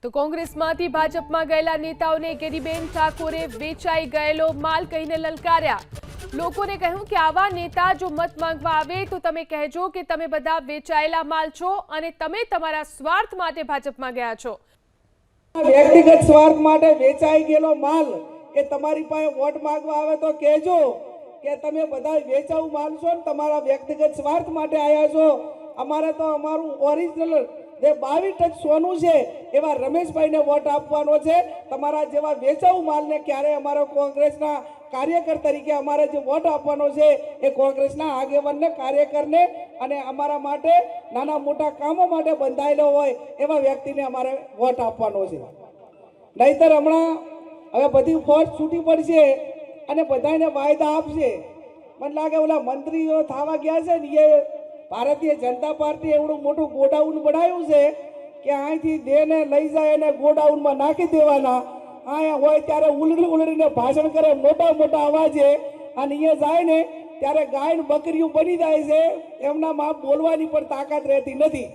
તો કોંગ્રેસમાંથી ભાજપમાં ગયેલા નેતાઓને ગેરીબેન ઠાકોરે વેચાઈ ગયેલો માલ કહીને લલકાર્યા। લોકોને કહ્યું કે આવા નેતા જો મત માંગવા આવે તો તમે કહેજો કે તમે બધા વેચાયેલા માલ છો અને તમે તમારા સ્વાર્થ માટે ભાજપમાં ગયા છો। વ્યક્તિગત સ્વાર્થ માટે વેચાઈ ગયેલો માલ કે તમારી પાસે વોટ માંગવા આવે તો કહેજો કે તમે બધા વેચાઉ માલ છો ને તમારા વ્યક્તિગત સ્વાર્થ માટે આવ્યા છો। અમારે તો અમારું ઓરિજિનલ જે 22% સોનું છે એવા રમેશભાઈને વોટ આપવાનો છે। તમારા જેવા વેચાઉ માલને ક્યારે અમારો કોંગ્રેસના કાર્યકર તરીકે અમારે જે વોટ આપવાનો છે એ કોંગ્રેસના આગેવાનને કાર્યકરને અને અમારા માટે નાના મોટા કામો માટે બંધાયેલો હોય એવા વ્યક્તિને અમારે વોટ આપવાનો છે। નહીતર હમણાં હવે બધી ફોર્સ છૂટી પડશે અને બધાને વાયદા આપશે। મને લાગે ઓલા મંત્રીઓ થવા ગયા છે ને એ ભારતીય જનતા પાર્ટી એવડું મોટું ગોડાઉન બનાવ્યું છે કે અહીંથી દેને લઈ જાય અને ગોડાઉનમાં નાખી દેવાના। અહીંયા હોય ત્યારે ઉલડી ઉલડીને ભાષણ કરે મોટા મોટા અવાજે અને એ જાય ને ત્યારે ગાય બકરીઓ બની જાય છે, એમનામાં બોલવાની પણ તાકાત રહેતી નથી।